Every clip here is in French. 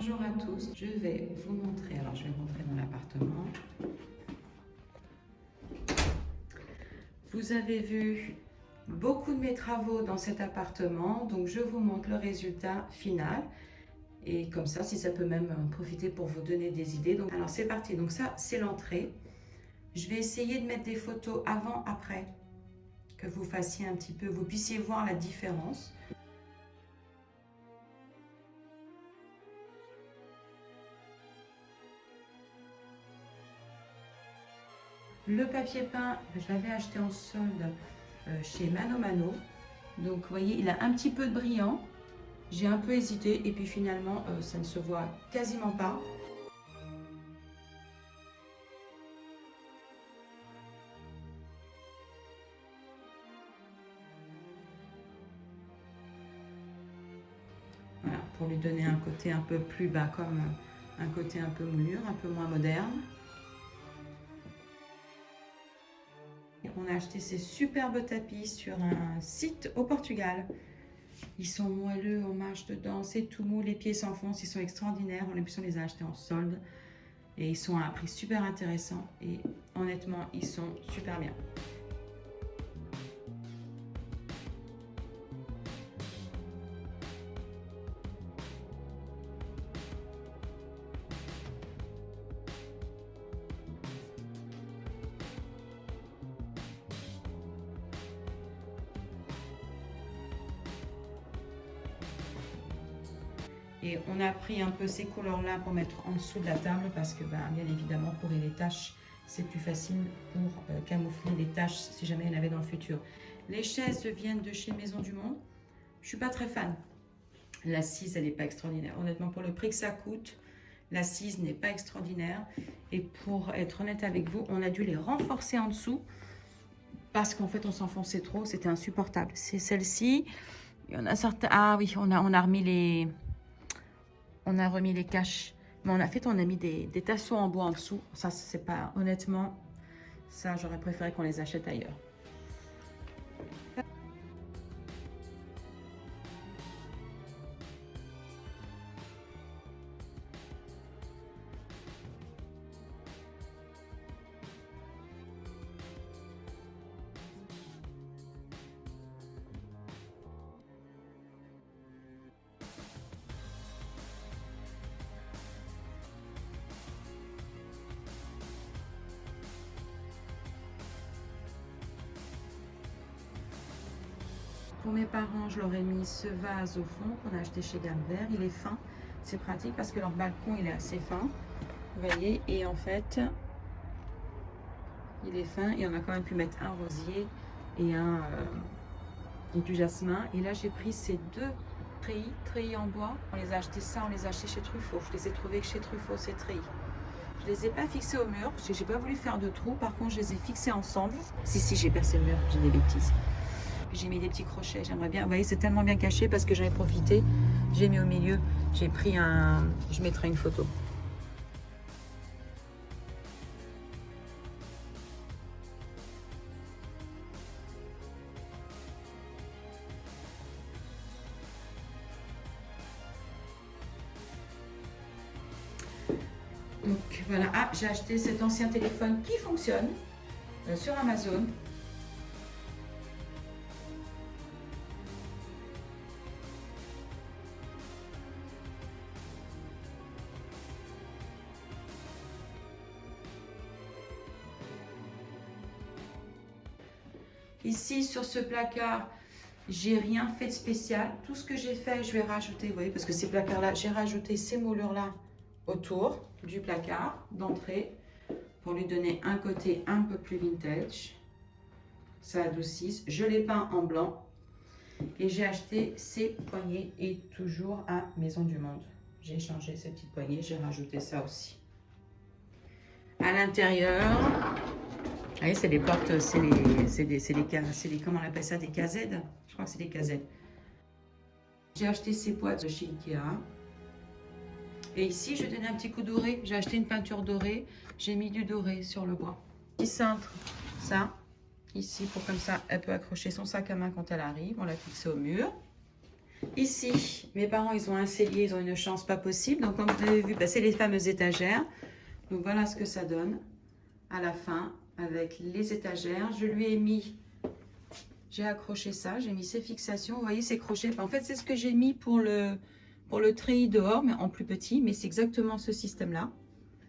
Bonjour à tous, je vais vous montrer, alors je vais rentrer dans l'appartement. Vous avez vu beaucoup de mes travaux dans cet appartement, donc je vous montre le résultat final. Et comme ça, si ça peut même profiter pour vous donner des idées. Donc, alors c'est parti, donc ça c'est l'entrée. Je vais essayer de mettre des photos avant-après, que vous fassiez un petit peu, vous puissiez voir la différence. Le papier peint, je l'avais acheté en solde chez Mano Mano. Donc vous voyez, il a un petit peu de brillant. J'ai un peu hésité et puis finalement, ça ne se voit quasiment pas. Voilà, pour lui donner un côté un peu plus bas, comme un côté un peu moulure, un peu moins moderne. On a acheté ces superbes tapis sur un site au Portugal. Ils sont moelleux, on marche dedans, c'est tout mou, les pieds s'enfoncent, ils sont extraordinaires. On les a achetés en solde et ils sont à un prix super intéressant et honnêtement, ils sont super bien. Et on a pris un peu ces couleurs-là pour mettre en dessous de la table parce que bien évidemment pour les taches, c'est plus facile pour camoufler les taches si jamais il y en avait dans le futur. Les chaises viennent de chez Maison du Monde. Je ne suis pas très fan. L'assise, elle n'est pas extraordinaire. Honnêtement, pour le prix que ça coûte, l'assise n'est pas extraordinaire. Et pour être honnête avec vous, on a dû les renforcer en dessous parce qu'en fait, on s'enfonçait trop. C'était insupportable. C'est celle-ci. Il y en a certains... Ah oui, on a remis les... On a remis les caches. Mais on a mis des tasseaux en bois en dessous. Ça, c'est pas... Honnêtement, ça, j'aurais préféré qu'on les achète ailleurs. Pour mes parents, je leur ai mis ce vase au fond qu'on a acheté chez Dame Vert. Il est fin, c'est pratique parce que leur balcon il est assez fin. Vous voyez, et en fait, il est fin et on a quand même pu mettre un rosier et du jasmin. Et là, j'ai pris ces deux treillis en bois. On les a achetés ça, on les a achetés chez Truffaut. Je les ai trouvés que chez Truffaut, ces treillis. Je les ai pas fixés au mur parce que j'ai pas voulu faire de trous. Par contre, je les ai fixés ensemble. Si, j'ai percé le mur, j'ai des bêtises. J'ai mis des petits crochets, j'aimerais bien. Vous voyez, c'est tellement bien caché parce que j'en ai profité. J'ai mis au milieu, j'ai pris un... Je mettrai une photo. Donc voilà, ah, j'ai acheté cet ancien téléphone qui fonctionne sur Amazon. Ici, sur ce placard, j'ai rien fait de spécial. Tout ce que j'ai fait, je vais rajouter, vous voyez, parce que ces placards-là, j'ai rajouté ces moulures-là autour du placard d'entrée pour lui donner un côté un peu plus vintage. Ça adoucisse. Je l'ai peint en blanc et j'ai acheté ces poignées et toujours à Maison du Monde. J'ai changé ces petites poignées, j'ai rajouté ça aussi. À l'intérieur, vous voyez, c'est les portes, comment on appelle ça, des KZ. Je crois que c'est des KZ. J'ai acheté ces boîtes de chez Ikea. Et ici, je vais donner un petit coup doré. J'ai acheté une peinture dorée. J'ai mis du doré sur le bois. Petit cintre, ça, ici, pour comme ça, elle peut accrocher son sac à main quand elle arrive. On l'a fixé au mur. Ici, mes parents, ils ont un cellier, ils ont une chance pas possible. Donc, comme vous avez vu, bah, c'est les fameuses étagères. Donc, voilà ce que ça donne à la fin avec les étagères. Je lui ai mis, j'ai accroché ça, j'ai mis ces fixations. Vous voyez ces crochets. En fait, c'est ce que j'ai mis pour le treillis dehors, mais en plus petit. Mais c'est exactement ce système-là.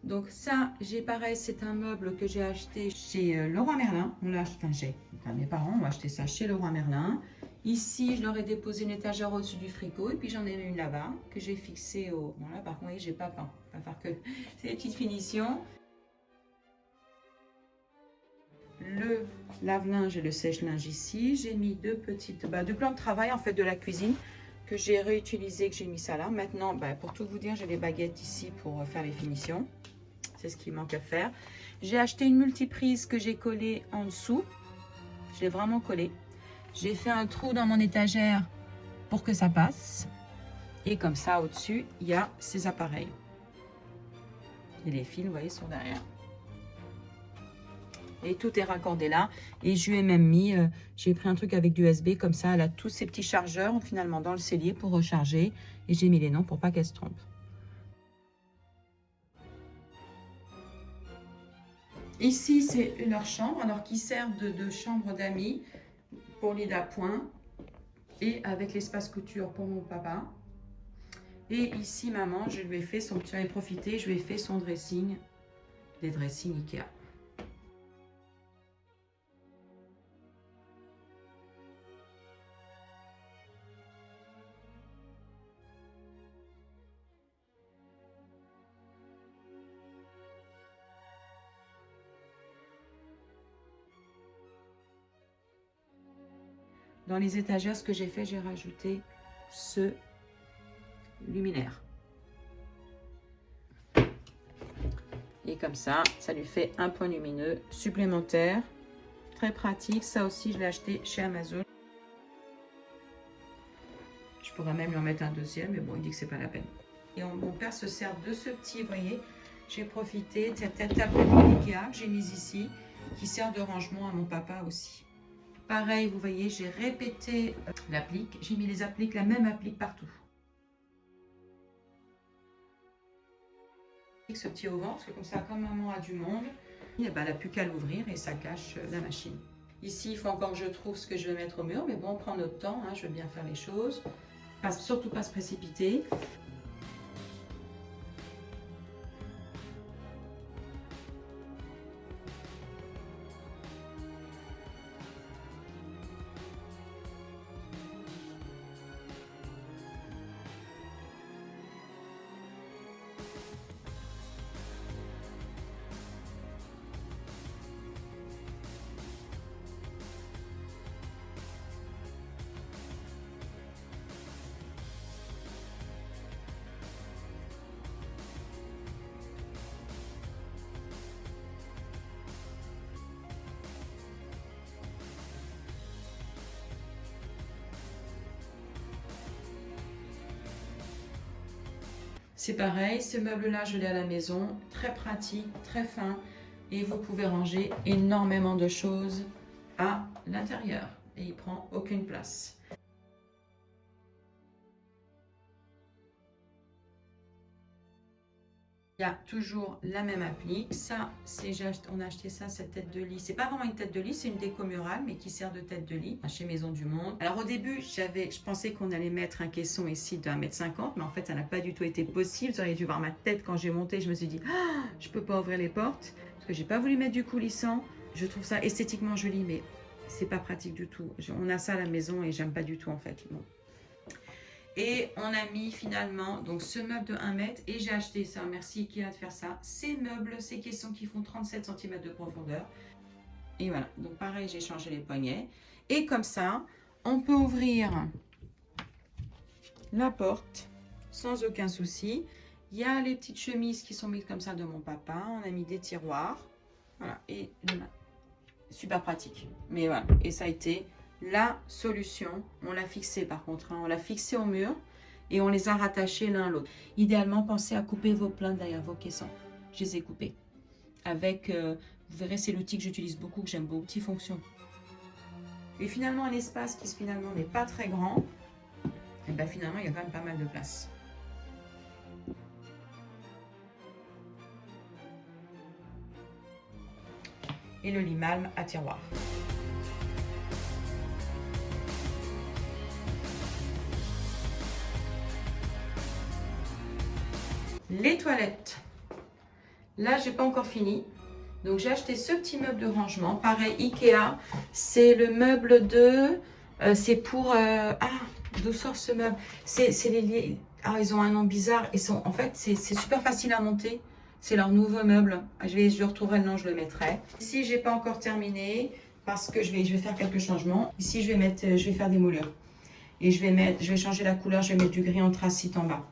Donc ça, j'ai pareil, c'est un meuble que j'ai acheté chez Leroy Merlin. On l'a acheté, mes parents ont acheté ça chez Leroy Merlin. Ici, je leur ai déposé une étagère au-dessus du frigo et puis j'en ai mis une là-bas que j'ai fixée au... Bon là, par contre, j'ai pas peint, pas faire que... C'est des petites finitions. Le lave-linge et le sèche-linge ici. J'ai mis deux plans de travail en fait de la cuisine que j'ai réutilisé, que j'ai mis ça là. Maintenant, pour tout vous dire, j'ai les baguettes ici pour faire les finitions. C'est ce qui manque à faire. J'ai acheté une multiprise que j'ai collée en dessous. Je l'ai vraiment collée. J'ai fait un trou dans mon étagère pour que ça passe. Et comme ça, au-dessus, il y a ces appareils. Et les fils, vous voyez, sont derrière. Et tout est raccordé là. Et je lui ai même mis, j'ai pris un truc avec du USB. Comme ça, elle a tous ces petits chargeurs finalement dans le cellier pour recharger. Et j'ai mis les noms pour pas qu'elle se trompe. Ici, c'est leur chambre, alors qui sert de chambre d'amis pour lit d'appoint et avec l'espace couture pour mon papa. Et ici, maman, je lui ai fait son, j'en ai profité, je lui ai fait son dressing, des dressings Ikea. Dans les étagères, ce que j'ai fait, j'ai rajouté ce luminaire. Et comme ça, ça lui fait un point lumineux supplémentaire. Très pratique. Ça aussi, je l'ai acheté chez Amazon. Je pourrais même lui en mettre un deuxième, mais bon, il dit que c'est pas la peine. Et mon père se sert de ce petit, vous voyez, j'ai profité de cette table Ikea que j'ai mise ici, qui sert de rangement à mon papa aussi. Pareil, vous voyez, j'ai répété l'applique. J'ai mis les appliques, la même applique partout. Ce petit auvent, parce que comme ça, comme maman a du monde, elle n'a plus qu'à l'ouvrir et ça cache la machine. Ici, il faut encore que je trouve ce que je vais mettre au mur, mais bon, on prend notre temps, hein, je veux bien faire les choses. Surtout pas se précipiter. C'est pareil, ce meuble-là, je l'ai à la maison, très pratique, très fin, et vous pouvez ranger énormément de choses à l'intérieur, et il prend aucune place. Il y a toujours la même applique. Ça, on a acheté ça, cette tête de lit. C'est pas vraiment une tête de lit, c'est une déco murale, mais qui sert de tête de lit chez Maison du Monde. Alors au début, je pensais qu'on allait mettre un caisson ici de 1,50 m, mais en fait, ça n'a pas du tout été possible. Vous auriez dû voir ma tête quand j'ai monté. Je me suis dit, ah, je peux pas ouvrir les portes parce que j'ai pas voulu mettre du coulissant. Je trouve ça esthétiquement joli, mais c'est pas pratique du tout. On a ça à la maison et j'aime pas du tout en fait. Bon. Et on a mis finalement donc ce meuble de 1 mètre et j'ai acheté ça, merci Ikea de faire ça, ces meubles, ces caissons qui font 37 cm de profondeur. Et voilà, donc pareil, j'ai changé les poignets. Et comme ça, on peut ouvrir la porte sans aucun souci. Il y a les petites chemises qui sont mises comme ça de mon papa. On a mis des tiroirs. Voilà, et super pratique. Mais voilà, et ça a été la solution. On l'a fixé par contre, hein. On l'a fixé au mur et on les a rattachés l'un à l'autre. Idéalement, pensez à couper vos plinthes derrière vos caissons. Je les ai coupés. Avec, vous verrez, c'est l'outil que j'utilise beaucoup, que j'aime beaucoup, multifonction. Et finalement, un espace qui finalement n'est pas très grand. et bien finalement, il y a quand même pas mal de place. Et le limalme à tiroir. Les toilettes. Là, j'ai pas encore fini. Donc, j'ai acheté ce petit meuble de rangement. Pareil, Ikea. C'est le meuble de... c'est pour... d'où sort ce meuble? C'est les... Ah, ils ont un nom bizarre. En fait, c'est super facile à monter. C'est leur nouveau meuble. Je retrouverai le nom, je le mettrai. Ici, j'ai pas encore terminé parce que je vais faire quelques changements. Ici, je vais faire des moulures. Et je vais changer la couleur. Je vais mettre du gris anthracite en bas.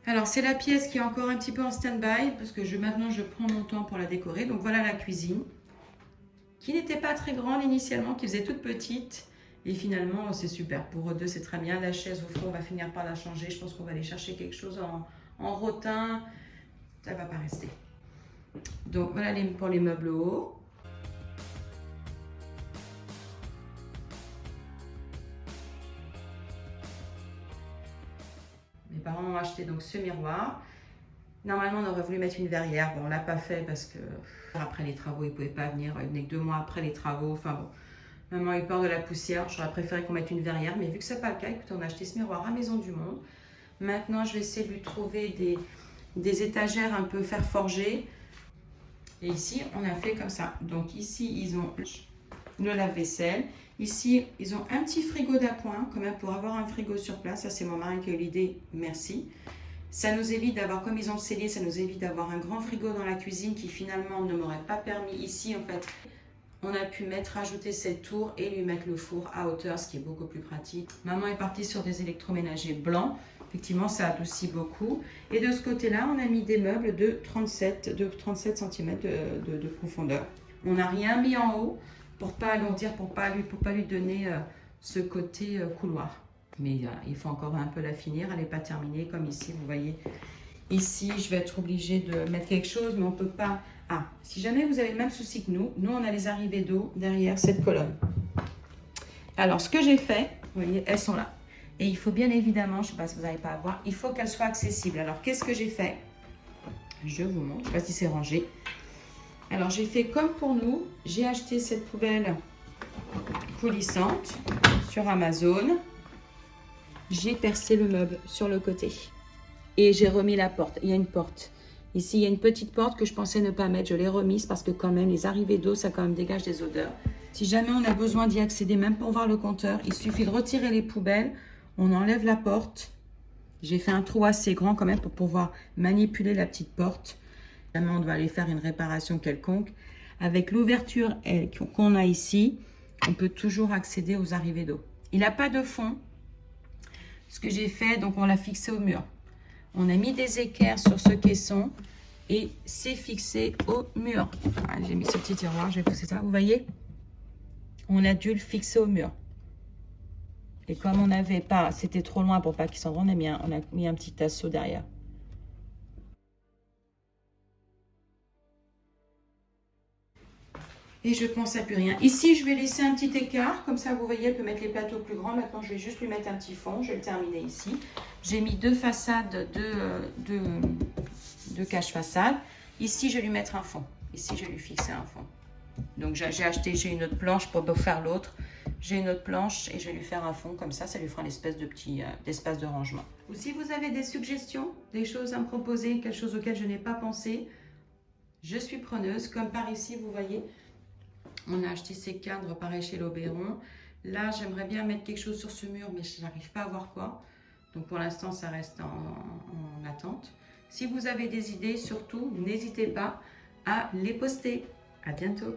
Alors, c'est la pièce qui est encore un petit peu en stand-by parce que maintenant, je prends mon temps pour la décorer. Donc, voilà la cuisine qui n'était pas très grande initialement, qui faisait toute petite. Et finalement, c'est super. Pour eux deux, c'est très bien. La chaise, au fond, on va finir par la changer. Je pense qu'on va aller chercher quelque chose en rotin. Ça ne va pas rester. Donc, voilà pour les meubles hauts. Mes parents ont acheté donc ce miroir. Normalement, on aurait voulu mettre une verrière. Bon, on ne l'a pas fait parce que après les travaux, ils ne pouvaient pas venir. Ils venaient que 2 mois après les travaux. Enfin bon, maman a eu peur de la poussière. J'aurais préféré qu'on mette une verrière. Mais vu que ce n'est pas le cas, écoutez, on a acheté ce miroir à Maison du Monde. Maintenant, je vais essayer de lui trouver des étagères un peu fer forgé. Et ici, on a fait comme ça. Donc ici, ils ont le lave-vaisselle. Ici, ils ont un petit frigo d'appoint, quand même, pour avoir un frigo sur place. Ça, c'est mon mari qui a eu l'idée. Merci. Ça nous évite d'avoir, comme ils ont le cellier, ça nous évite d'avoir un grand frigo dans la cuisine qui finalement ne m'aurait pas permis. Ici, en fait, on a pu rajouter cette tour et lui mettre le four à hauteur, ce qui est beaucoup plus pratique. Maman est partie sur des électroménagers blancs. Effectivement, ça adoucit beaucoup. Et de ce côté-là, on a mis des meubles de 37 cm de profondeur. On n'a rien mis en haut pour pas alourdir, pour pas lui donner ce côté couloir. Mais il faut encore un peu la finir, elle n'est pas terminée comme ici, vous voyez. Ici, je vais être obligée de mettre quelque chose, mais on ne peut pas... Ah, si jamais vous avez le même souci que nous, on a les arrivées d'eau derrière cette colonne. Alors, ce que j'ai fait, vous voyez, elles sont là. Et il faut bien évidemment, je ne sais pas si vous n'arrivez pas à voir, il faut qu'elles soient accessibles. Alors, qu'est-ce que j'ai fait? Je vous montre, je ne sais pas si c'est rangé. Alors, j'ai fait comme pour nous, j'ai acheté cette poubelle coulissante sur Amazon. J'ai percé le meuble sur le côté et j'ai remis la porte. Il y a une porte. Ici, il y a une petite porte que je pensais ne pas mettre. Je l'ai remise parce que quand même, les arrivées d'eau, ça quand même dégage des odeurs. Si jamais on a besoin d'y accéder, même pour voir le compteur, il suffit de retirer les poubelles. On enlève la porte. J'ai fait un trou assez grand quand même pour pouvoir manipuler la petite porte. Si jamais on doit aller faire une réparation quelconque. Avec l'ouverture qu'on a ici, on peut toujours accéder aux arrivées d'eau. Il n'a pas de fond. Ce que j'ai fait, donc on l'a fixé au mur. On a mis des équerres sur ce caisson et c'est fixé au mur. Ah, j'ai mis ce petit tiroir, je vais pousser ça. Vous voyez? On a dû le fixer au mur. Et comme on n'avait pas, c'était trop loin pour pas qu'il s'en rende, on a mis un petit tasseau derrière. Et je pense à plus rien. Ici, je vais laisser un petit écart. Comme ça, vous voyez, elle peut mettre les plateaux plus grands. Maintenant, je vais juste lui mettre un petit fond. Je vais le terminer ici. J'ai mis 2 façades de cache-façade. Ici, je vais lui mettre un fond. Ici, je vais lui fixer un fond. Donc, j'ai une autre planche pour faire l'autre. J'ai une autre planche et je vais lui faire un fond. Comme ça lui fera une espèce de petit espace de rangement. Ou si vous avez des suggestions, des choses à me proposer, quelque chose auquel je n'ai pas pensé, je suis preneuse. Comme par ici, vous voyez... On a acheté ces cadres, pareil chez l'Oberon. Là, j'aimerais bien mettre quelque chose sur ce mur, mais je n'arrive pas à voir quoi. Donc, pour l'instant, ça reste en attente. Si vous avez des idées, surtout, n'hésitez pas à les poster. À bientôt.